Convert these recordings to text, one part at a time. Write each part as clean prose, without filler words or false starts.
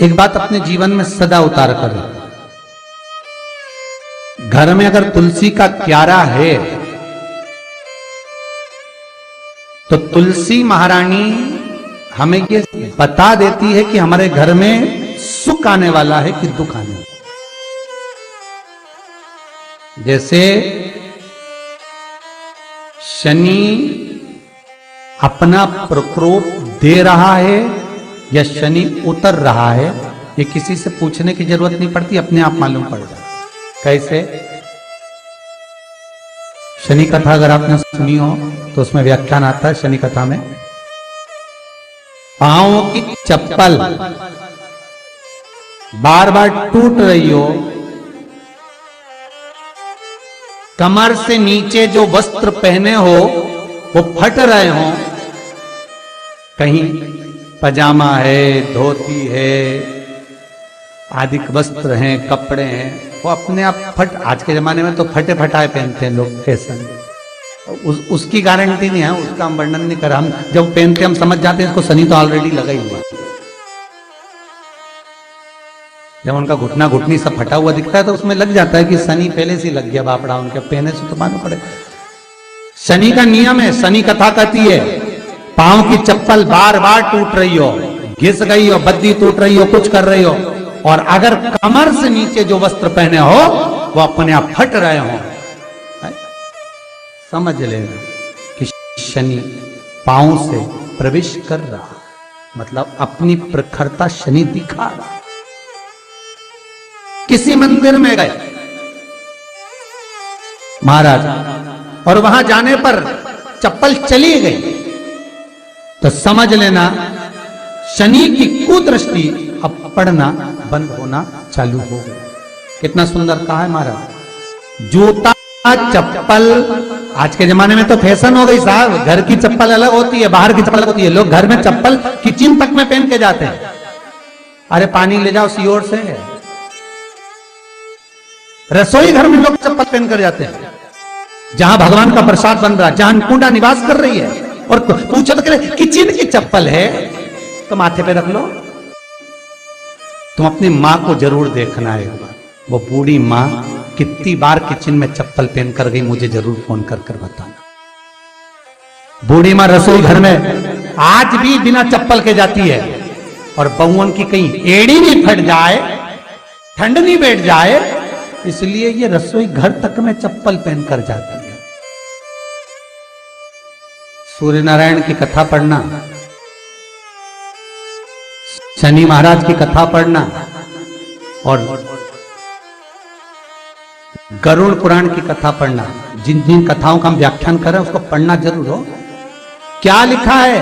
एक बात अपने जीवन में सदा उतार करें, घर में अगर तुलसी का क्यारा है तो तुलसी महारानी हमें ये बता देती है कि हमारे घर में सुख आने वाला है कि दुख आने वाला है। जैसे शनि अपना प्रकोप दे रहा है या शनि उतर रहा है, ये किसी से पूछने की जरूरत नहीं पड़ती, अपने आप मालूम पड़ जाता। कैसे? शनि कथा अगर आपने सुनी हो तो उसमें व्याख्यान आता है शनि कथा में, पांवों की चप्पल बार बार टूट रही हो, कमर से नीचे जो वस्त्र पहने हो वो फट रहे हो, कहीं पजामा है, धोती है, आदि वस्त्र हैं, कपड़े हैं, वो अपने आप फट, आज के जमाने में तो फटे फटाए पहनते हैं लोग, फैशन। उसकी गारंटी नहीं है, उसका हम वर्णन नहीं कर, हम जब पहनते हम समझ जाते हैं इसको शनि तो ऑलरेडी लगा ही हुआ। जब उनका घुटना घुटनी सब फटा हुआ दिखता है तो उसमें लग जाता है कि शनि पहले से लग गया बापड़ा, उनके पहने से तो मालूम पड़े। शनि का नियम है, शनि कथा कहती है पांव की चप्पल बार बार टूट रही हो, घिस गई हो, बद्दी टूट रही हो, कुछ कर रही हो, और अगर कमर से नीचे जो वस्त्र पहने हो वो अपने आप फट रहे हो, समझ लेना कि शनि पांव से प्रवेश कर रहा, मतलब अपनी प्रखरता शनि दिखा रहा। किसी मंदिर में गए महाराज और वहां जाने पर चप्पल चली गई तो समझ लेना शनि की कुदृष्टि अब पड़ना बंद होना चालू हो गया। कितना सुंदर कहा है महाराज। जूता चप्पल आज के जमाने में तो फैशन हो गई साहब, घर की चप्पल अलग होती है, बाहर की चप्पल अलग होती है। लोग घर में चप्पल किचन तक में पहन के जाते हैं। अरे पानी ले जाओ सियोर से, रसोई घर में लोग चप्पल पहन कर जाते हैं, जहां भगवान का प्रसाद बन रहा है, जहां अन्नपूर्णा निवास कर रही है, और पूछो तो करे किचन की चप्पल है तो माथे पे रख लो। तुम अपनी मां को जरूर देखना है एक बार, वो बूढ़ी मां कितनी बार किचन में चप्पल पहन कर गई, मुझे जरूर फोन कर कर बताना। बूढ़ी मां रसोई घर में आज भी बिना चप्पल के जाती है, और बहुओं की कहीं एड़ी नहीं फट जाए, ठंड नहीं बैठ जाए, इसलिए ये रसोई घर तक में चप्पल पहन कर जाती है। सूर्य नारायण की कथा पढ़ना, शनि महाराज की कथा पढ़ना, और गरुड़ पुराण की कथा पढ़ना, जिन जिन कथाओं का हम व्याख्यान कर रहे हैं उसको पढ़ना जरूर हो। क्या लिखा है?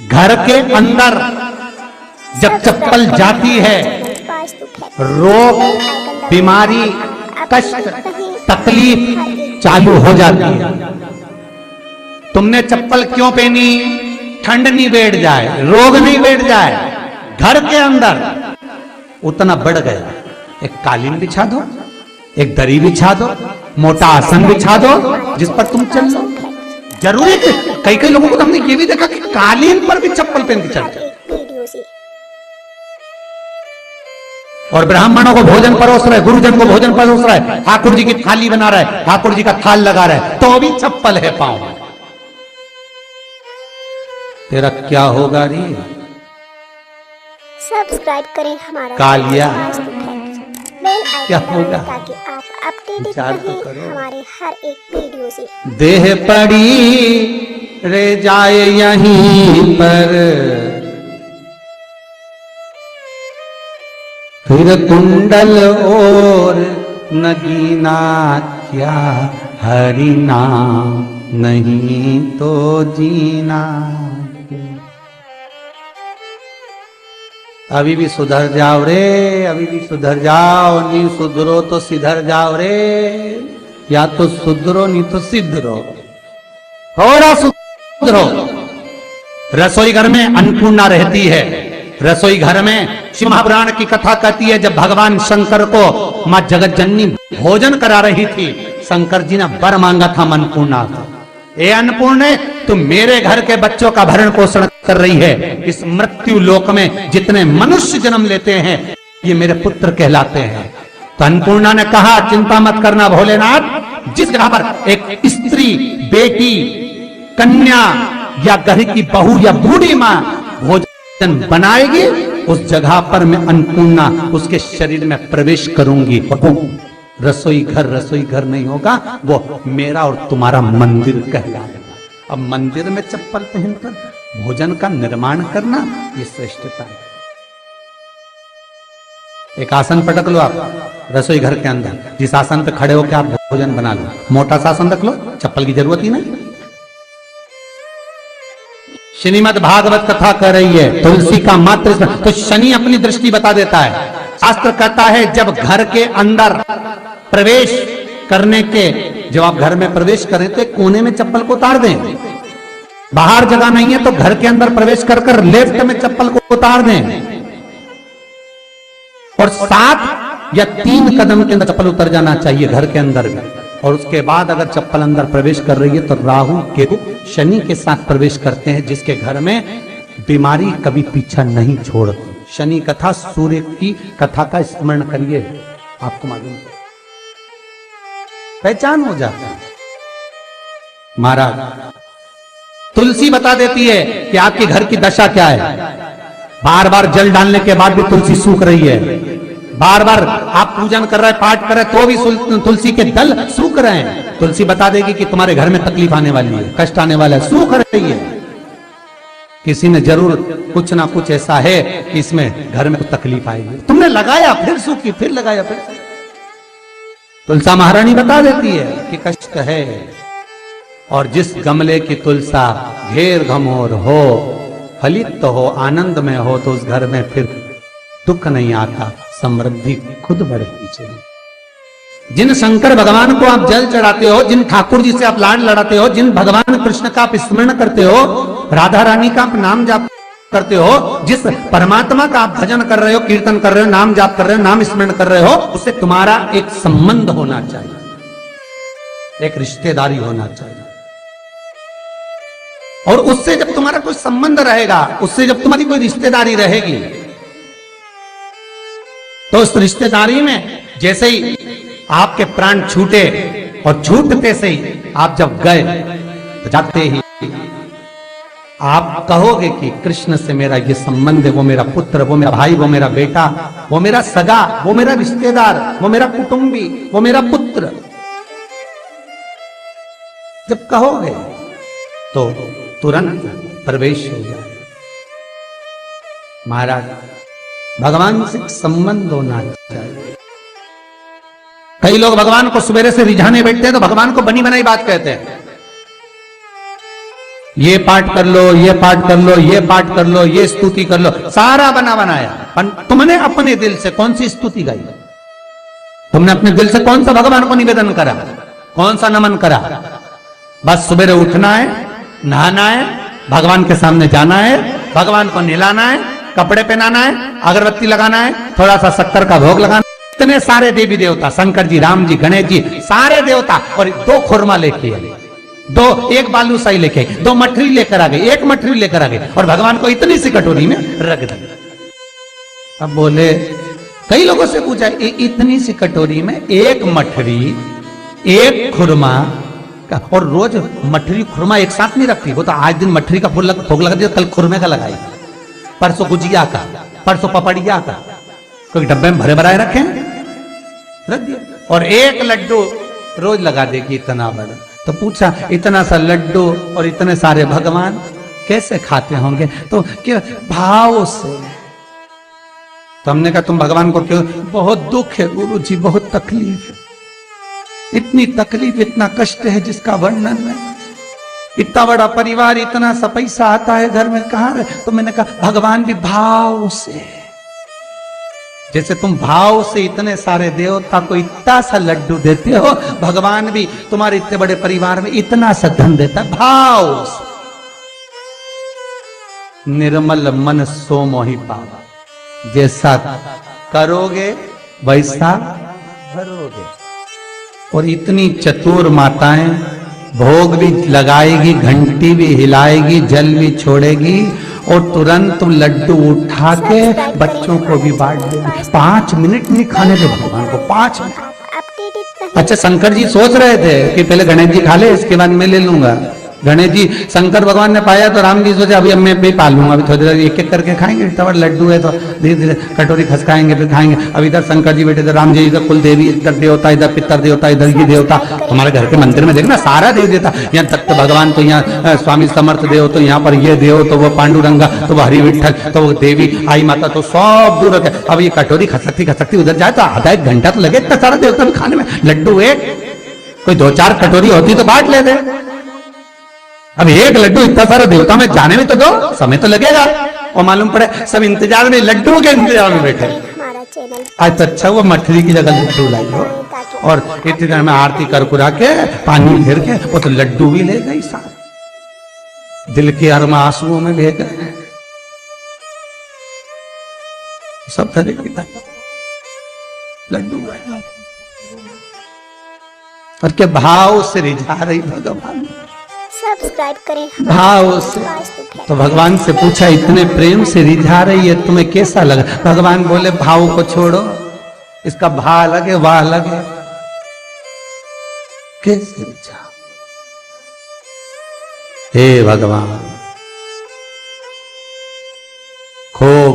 घर के अंदर जब चप्पल जाती है, रोग, बीमारी, कष्ट, तकलीफ चालू हो जाती है। तुमने चप्पल क्यों पहनी? ठंड नहीं बैठ जाए, रोग नहीं बैठ जाए। घर के अंदर उतना बढ़ गया, एक कालीन बिछा दो, एक दरी बिछा दो, मोटा आसन बिछा दो जिस पर तुम चल लो। जरूरी कई कई लोगों को तो हमने ये भी देखा कि कालीन पर भी चप्पल पहन के चलते, और ब्राह्मणों को भोजन परोस रहे, गुरुजन को भोजन परोस रहा है, ठाकुर जी की थाली बना रहा है, ठाकुर जी का थाल लगा रहा है, तो भी चप्पल है पांव। तेरा क्या होगा रे? सब्सक्राइब करें हमारा कालिया, क्या होगा? ताकि आप अपडेटेड विचार तो रहें करो। हमारे हर एक वीडियो से। देह पड़ी रे जाए यहीं पर, फिर कुंडल और नगीना क्या, हरि नाम नहीं तो जीना। अभी भी सुधर जाओ रे, अभी भी सुधर जाओ, नहीं सुधरो तो सिधर जाओ रे, या तो सुधरो नहीं तो सिद्धरो, थोड़ा सुधरो। रसोई घर में अन्नपूर्णा रहती है, रसोई घर में शिव महापुराण की कथा कहती है जब भगवान शंकर को मां जगत जननी भोजन करा रही थी, शंकर जी ने वर मांगा था अन्नपूर्णा, ए अन्नपूर्णे, तुम मेरे घर के बच्चों का भरण पोषण कर रही है। इस मृत्यु लोक में जितने मनुष्य जन्म लेते हैं ये मेरे पुत्र कहलाते हैं। तो अन्नपूर्णा ने कहा, चिंता मत करना भोलेनाथ, जिस जगह पर एक स्त्री, बेटी, कन्या या घर की बहू या बूढ़ी मां भोजन बनाएगी, उस जगह पर मैं अन्नपूर्णा उसके शरीर में प्रवेश करूंगी। रसोई घर नहीं होगा, वो मेरा और तुम्हारा मंदिर कहलाएगा। अब मंदिर में चप्पल पहनकर भोजन का निर्माण करना ये श्रेष्ठता है। एक आसन पटक लो आप रसोई घर के अंदर, जिस आसन पे खड़े होकर आप भोजन बना लो। मोटा सा आसन रख लो, चप्पल की जरूरत ही नहीं। श्रीमद् भागवत कथा कर रही है, तुलसी का मात्र तो शनि अपनी दृष्टि बता देता है। शास्त्र कहता है जब घर के अंदर प्रवेश करने के, जब आप घर में प्रवेश करें तो कोने में चप्पल को उतार दें। बाहर जगह नहीं है तो घर के अंदर प्रवेश कर कर लेफ्ट में चप्पल को उतार दें, और 7 या 3 कदम के अंदर चप्पल उतर जाना चाहिए घर के अंदर में। और उसके बाद अगर चप्पल अंदर प्रवेश कर रही है तो राहु केतु शनि के साथ प्रवेश करते हैं, जिसके घर में बीमारी कभी पीछा नहीं छोड़ती। शनि कथा, सूर्य की कथा का स्मरण करिए, आपको मालूम है, पहचान हो जाता है। महाराज तुलसी बता देती है कि आपके घर की दशा क्या है। बार बार जल डालने के बाद भी तुलसी सूख रही है, बार बार आप पूजन कर रहे हैं, पाठ कर रहे हैं, तो भी तुलसी के दल सूख रहे हैं। तुलसी बता देगी कि तुम्हारे घर में तकलीफ आने वाली है, कष्ट आने वाला है, सूख रही है। किसी ने जरूर कुछ ना कुछ ऐसा है कि इसमें घर में तकलीफ आएगी, तुमने लगाया फिर सूखी, फिर लगाया फिर। तुलसा महारानी बता देती है कि कष्ट है। और जिस गमले की तुलसा घेर घमोर हो, फलित हो, आनंद में हो, तो उस घर में फिर दुख नहीं आता, समृद्धि खुद बढ़ती चली। जिन शंकर भगवान को आप जल चढ़ाते हो, जिन ठाकुर जी से आप लाड लड़ाते हो, जिन भगवान कृष्ण का आप स्मरण करते हो, राधा रानी का आप नाम जाप करते हो, जिस परमात्मा का आप भजन कर रहे हो, कीर्तन कर रहे हो, नाम जाप कर रहे हो, नाम स्मरण कर रहे हो, उससे तुम्हारा एक संबंध होना चाहिए, एक रिश्तेदारी होना चाहिए। और उससे जब तुम्हारा कोई संबंध रहेगा, उससे जब तुम्हारी कोई रिश्तेदारी रहेगी, तो उस रिश्तेदारी में जैसे ही आपके प्राण छूटे, और छूटते से ही आप जब गए, तो जाते ही आप कहोगे कि कृष्ण से मेरा ये संबंध है, वो मेरा पुत्र, वो मेरा भाई, वो मेरा बेटा, वो मेरा सगा, वो मेरा रिश्तेदार, वो मेरा कुटुंबी, वो मेरा पुत्र। जब कहोगे तो तुरंत प्रवेश हो जाए। महाराज भगवान से संबंध होना चाहिए। कई लोग भगवान को सवेरे से रिझाने बैठते हैं तो भगवान को बनी बनाई बात कहते हैं, ये पाठ कर लो, ये पाठ कर लो, ये पाठ कर लो, ये स्तुति कर लो, सारा बना बनाया। तुमने अपने दिल से कौन सी स्तुति गाई? तुमने अपने दिल से कौन सा भगवान को निवेदन करा, कौन सा नमन करा? बस सवेरे उठना है, नहाना है, भगवान के सामने जाना है, भगवान को नहलाना है, कपड़े पहनाना है, अगरबत्ती लगाना है, थोड़ा सा शक्कर का भोग लगाना। इतने सारे देवी देवता, शंकर जी, राम जी, गणेश जी, सारे देवता, और 2 खुरमा लेके आए, 1 बालूशाही लेके आई, 2 मठरी लेकर आ गए, 1 मठरी लेकर आ गए, और भगवान को इतनी सी कटोरी में रख दिया। अब बोले, कई लोगों से पूछा, इतनी सी कटोरी में 1 मठरी, 1 खुरमा, और रोज मठरी खुरमा एक साथ नहीं रखती। वो तो आज दिन मठरी का भोग लगा दिया, कल खुरमे का लगाई, परसों गुजिया का, परसों पपड़िया का, कोई डब्बे में भरे भराए रखे, रख दिया। और 1 लड्डू रोज लगा देगी, इतना बड़ा। तो पूछा, इतना सा लड्डू और इतने सारे भगवान कैसे खाते होंगे? तो क्या भाव से। तो हमने कहा, तुम भगवान को क्यों? बहुत दुख है गुरु जी, बहुत तकलीफ है, इतनी तकलीफ, इतना कष्ट है जिसका वर्णन नहीं। इतना बड़ा परिवार, इतना सा पैसा आता है घर में, कहां रहे? तो मैंने कहा, भगवान भी भाव से, जैसे तुम भाव से इतने सारे देवता को इतना सा लड्डू देते हो, भगवान भी तुम्हारे इतने बड़े परिवार में इतना सा धन देता है, भाव से। निर्मल मन सो मोहि पावा, जैसा करोगे वैसा भरोगे। और इतनी चतुर माताएं भोग भी लगाएगी, घंटी भी हिलाएगी, जल भी छोड़ेगी और तुरंत लड्डू उठा के बच्चों को भी बांट देगी। 5 मिनट नहीं खाने दे भगवान को, 5 मिनट। अपडेटेड अच्छा, शंकर जी सोच रहे थे कि पहले गणेश जी खा ले, इसके बाद मैं ले लूंगा। गणेश जी, शंकर भगवान ने पाया तो राम जी सोचे अभी अब मैं भी पालूंगा, अभी थोड़ी देर एक एक करके खाएंगे, इतना बड़ा लड्डू है तो धीरे धीरे कटोरी खसकाएंगे फिर खाएंगे। अब इधर शंकर जी बैठे थे, राम जी इधर कुल देवी, इधर देवता, इधर पितर देवता, इधर ये देवता। तुम्हारे घर के मंदिर में देखना सारा देव देवता, यहाँ तक तो भगवान, तो यहाँ स्वामी समर्थ देव, तो यहाँ पर ये देव, तो वो पांडुरंगा, तो वो हरि विठल, तो वो देवी आई माता, तो सब दूर रखे। अब ये कटोरी खसकती खसकती उधर जाए तो आधा 1 घंटा तो लगे इतना सारा देवता भी खाने में। लड्डू एक, कोई 2-4 कटोरी होती तो बांट लेते। अब एक लड्डू इतना सारा देवता में जाने में तो दो समय तो लगेगा, और मालूम पड़े सब इंतजार में, लड्डू के इंतजार में बैठे। हमारा चैनल आज तो अच्छा वो मठरी की जगह लड्डू लाई हो, और इतनी देर में आरती कर कुरा के पानी घेर के वो तो लड्डू भी ले गई साथ, दिल के अरमा आंसुओं में बह गए सब तरह की लड्डू। और क्या भाव से रिझा रही भगवान, सब्सक्राइब करें भाव से। तो भगवान से पूछा, इतने प्रेम से रिझा रही है, तुम्हें कैसा लगा? भगवान बोले, भाव को छोड़ो, इसका भा अलग है, वाह अलग है। कैसे रिझा? हे भगवान, खूब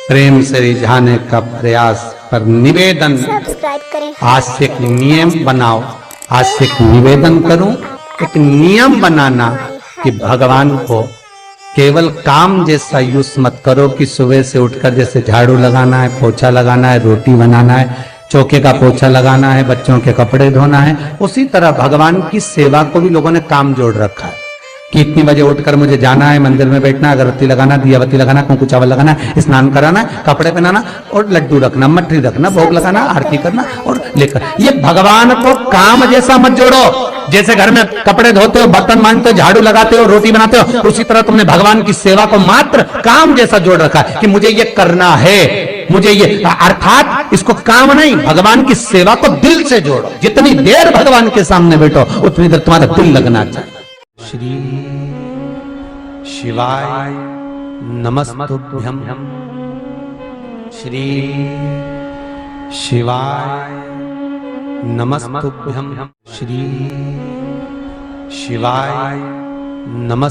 प्रेम से रिझाने का प्रयास पर निवेदन, सब्सक्राइब करें। आज से एक नियम बनाओ, आज से एक निवेदन करूं, एक नियम बनाना कि भगवान को केवल काम जैसा यूज मत करो कि सुबह से उठकर जैसे झाड़ू लगाना है, पोछा लगाना है, रोटी बनाना है, चौके का पोछा लगाना है, बच्चों के कपड़े धोना है, उसी तरह भगवान की सेवा को भी लोगों ने काम जोड़ रखा है कि इतनी बजे उठकर मुझे जाना है, मंदिर में बैठना, अगरबत्ती लगाना, दियाबत्ती लगाना, कुंकु चावल लगाना, स्नान कराना, कपड़े पहनाना और लड्डू रखना, मठरी रखना, भोग लगाना, आरती करना और लेकर। ये भगवान को काम जैसा मत जोड़ो। जैसे घर में कपड़े धोते हो, बर्तन मांजते हो, झाड़ू लगाते हो, रोटी बनाते हो, उसी तरह तुमने भगवान की सेवा को मात्र काम जैसा जोड़ रखा है कि मुझे ये करना है, मुझे ये, अर्थात इसको काम नहीं, भगवान की सेवा को दिल से जोड़ो। जितनी देर भगवान के सामने बैठो उतनी देर तुम्हारा दिल लगना चाहिए। श्री शिवाय नमस्तुभ्यं, श्री शिवाय नमस्तुभ्यं, श्री शिवाय नमस्तुभ्यं।